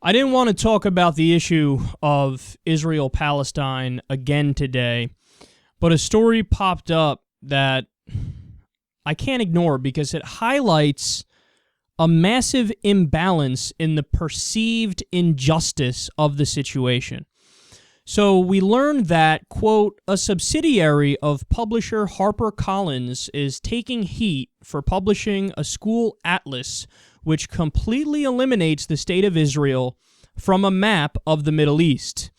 I didn't want to talk about the issue of Israel-Palestine again today, but a story popped up that I can't ignore because it highlights a massive imbalance in the perceived injustice of the situation. So we learned that, quote, a subsidiary of publisher HarperCollins is taking heat for publishing a school atlas which completely eliminates the state of Israel from a map of the Middle East.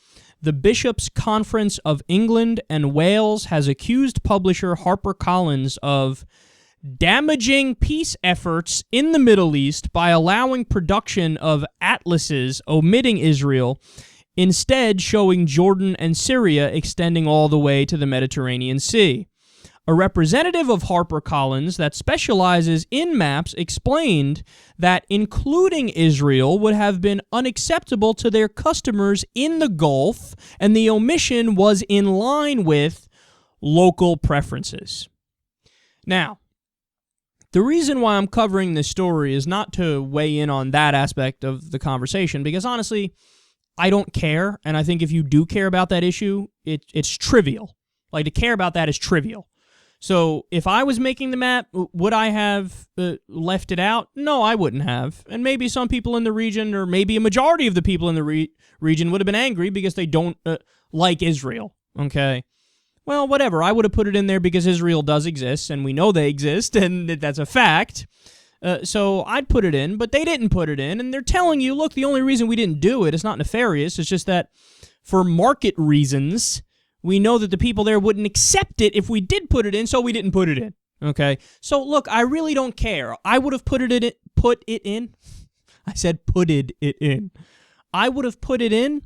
The Bishops' Conference of England and Wales has accused publisher HarperCollins of damaging peace efforts in the Middle East by allowing production of atlases omitting Israel, instead showing Jordan and Syria extending all the way to the Mediterranean Sea. A representative of HarperCollins that specializes in maps explained that including Israel would have been unacceptable to their customers in the Gulf, and the omission was in line with local preferences. Now, the reason why I'm covering this story is not to weigh in on that aspect of the conversation, because honestly, I don't care, and I think if you do care about that issue, it's trivial. Like, to care about that is trivial. So if I was making the map, would I have left it out? No, I wouldn't have. And maybe some people in the region, or maybe a majority of the people in the region would have been angry because they don't like Israel, okay? Well, whatever. I would have put it in there because Israel does exist, and we know they exist, and that's a fact. So I'd put it in, but they didn't put it in, and they're telling you, look, the only reason we didn't do it, it's not nefarious, it's just that for market reasons, we know that the people there wouldn't accept it if we did put it in, so we didn't put it in, okay? So, look, I really don't care. I would have put it in. I said putted it in. I would have put it in,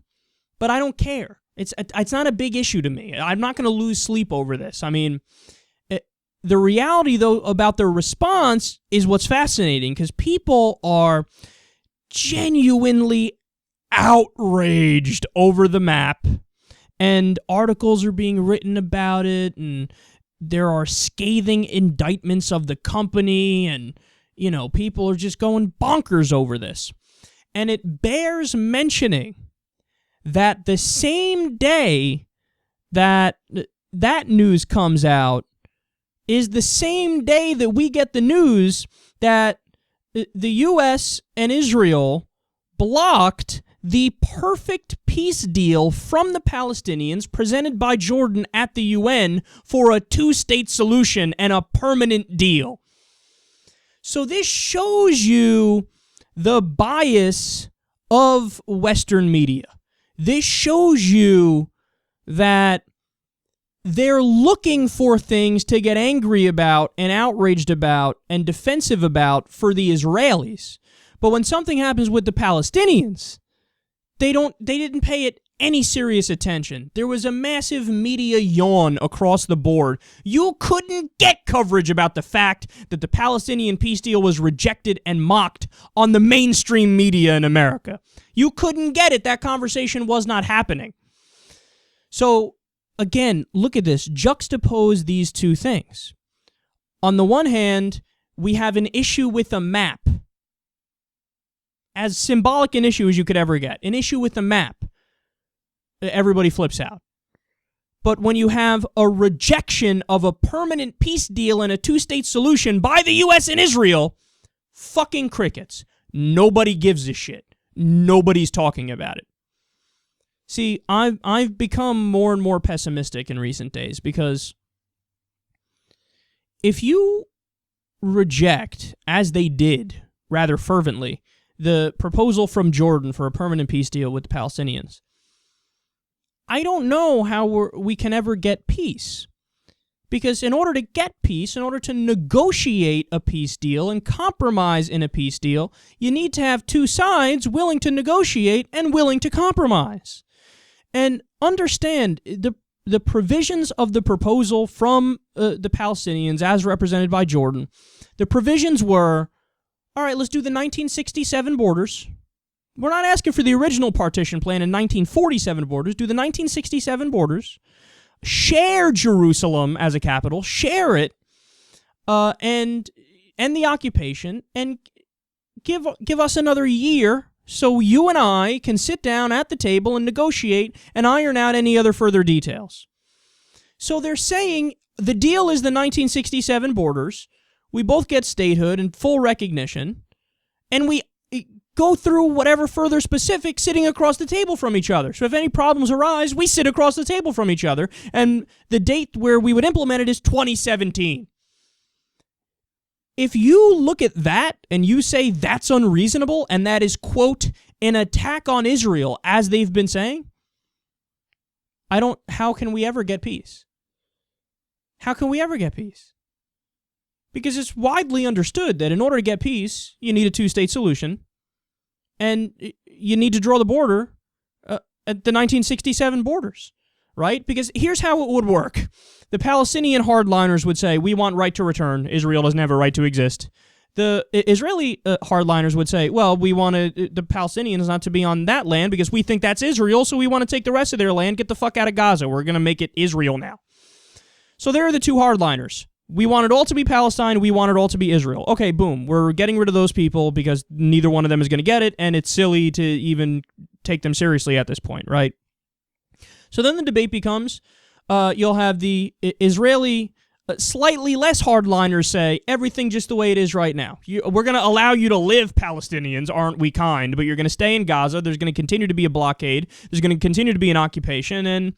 but I don't care. It's not a big issue to me. I'm not going to lose sleep over this. I mean, the reality, though, about their response is what's fascinating, because people are genuinely outraged over the map, and articles are being written about it, and there are scathing indictments of the company, and, you know, people are just going bonkers over this. And it bears mentioning that the same day that that news comes out is the same day that we get the news that the U.S. and Israel blocked the perfect peace deal from the Palestinians presented by Jordan at the UN for a two-state solution and a permanent deal. So this shows you the bias of Western media. This shows you that they're looking for things to get angry about and outraged about and defensive about for the Israelis. But when something happens with the Palestinians, they didn't pay it any serious attention. There was a massive media yawn across the board. You couldn't get coverage about the fact that the Palestinian peace deal was rejected and mocked on the mainstream media in America. You couldn't get it. That conversation was not happening. So, again, look at this. Juxtapose these two things. On the one hand, we have an issue with a map. As symbolic an issue as you could ever get. An issue with the map. Everybody flips out. But when you have a rejection of a permanent peace deal and a two-state solution by the U.S. and Israel, fucking crickets. Nobody gives a shit. Nobody's talking about it. See, I've become more and more pessimistic in recent days because if you reject, as they did rather fervently, the proposal from Jordan for a permanent peace deal with the Palestinians, I don't know how we can ever get peace. Because in order to get peace, in order to negotiate a peace deal and compromise in a peace deal, you need to have two sides willing to negotiate and willing to compromise. And understand, the provisions of the proposal from the Palestinians, as represented by Jordan, the provisions were, all right, let's do the 1967 borders. We're not asking for the original partition plan in 1947 borders. Do the 1967 borders. Share Jerusalem as a capital. Share it. And end the occupation. And give us another year so you and I can sit down at the table and negotiate and iron out any other further details. So they're saying the deal is the 1967 borders. We both get statehood and full recognition, and we go through whatever further specifics sitting across the table from each other. So if any problems arise, we sit across the table from each other, and the date where we would implement it is 2017. If you look at that and you say that's unreasonable and that is, quote, an attack on Israel, as they've been saying, how can we ever get peace? How can we ever get peace? Because it's widely understood that in order to get peace, you need a two-state solution, and you need to draw the border at the 1967 borders, right? Because here's how it would work. The Palestinian hardliners would say, we want right to return. Israel doesn't have a right to exist. The Israeli hardliners would say, well, we want the Palestinians not to be on that land because we think that's Israel, so we want to take the rest of their land, get the fuck out of Gaza. We're going to make it Israel now. So there are the two hardliners. We want it all to be Palestine. We want it all to be Israel. Okay, boom. We're getting rid of those people because neither one of them is going to get it, and it's silly to even take them seriously at this point, right? So then the debate becomes, you'll have the Israeli, slightly less hardliners say, everything just the way it is right now. We're going to allow you to live, Palestinians, aren't we kind? But you're going to stay in Gaza. There's going to continue to be a blockade. There's going to continue to be an occupation, and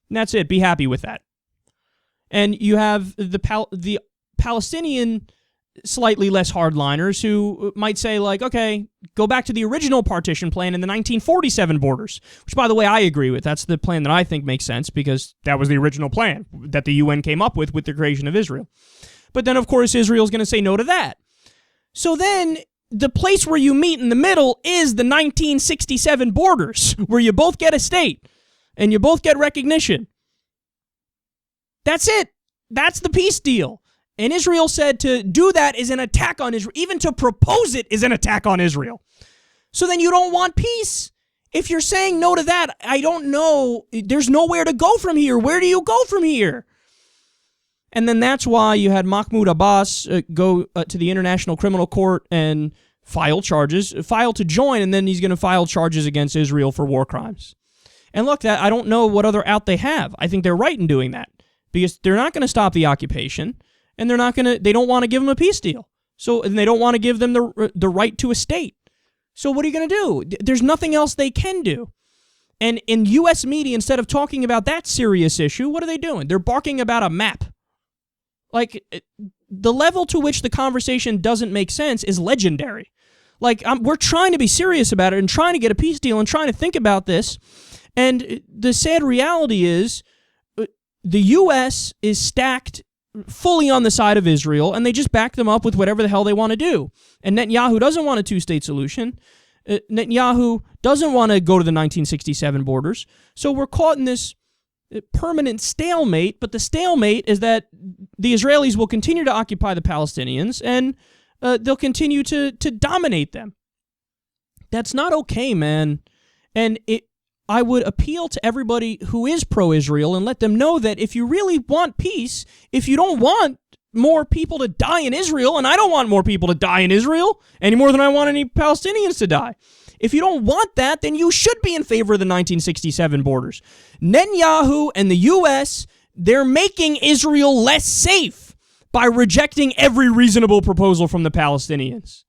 that's it. Be happy with that. And you have the Palestinian slightly less hardliners who might say, like, okay, go back to the original partition plan in the 1947 borders, which, by the way, I agree with. That's the plan that I think makes sense because that was the original plan that the UN came up with the creation of Israel. But then, of course, Israel's going to say no to that. So then the place where you meet in the middle is the 1967 borders, where you both get a state and you both get recognition. That's it. That's the peace deal. And Israel said to do that is an attack on Israel. Even to propose it is an attack on Israel. So then you don't want peace. If you're saying no to that, I don't know. There's nowhere to go from here. Where do you go from here? And then that's why you had Mahmoud Abbas go to the International Criminal Court and file to join, and then he's going to file charges against Israel for war crimes. And look, that I don't know what other out they have. I think they're right in doing that because they're not going to stop the occupation. And they don't want to give them a peace deal. And they don't want to give them the right to a state. So what are you going to do? There's nothing else they can do. And in U.S. media, instead of talking about that serious issue, what are they doing? They're barking about a map. Like, the level to which the conversation doesn't make sense is legendary. Like, we're trying to be serious about it and trying to get a peace deal and trying to think about this. And the sad reality is the U.S. is stacked fully on the side of Israel, and they just back them up with whatever the hell they want to do. And Netanyahu doesn't want a two-state solution. Netanyahu doesn't want to go to the 1967 borders. So we're caught in this permanent stalemate, but the stalemate is that the Israelis will continue to occupy the Palestinians, and they'll continue to dominate them. That's not okay, man. And I would appeal to everybody who is pro-Israel and let them know that if you really want peace, if you don't want more people to die in Israel, and I don't want more people to die in Israel any more than I want any Palestinians to die. If you don't want that, then you should be in favor of the 1967 borders. Netanyahu and the U.S., they're making Israel less safe by rejecting every reasonable proposal from the Palestinians.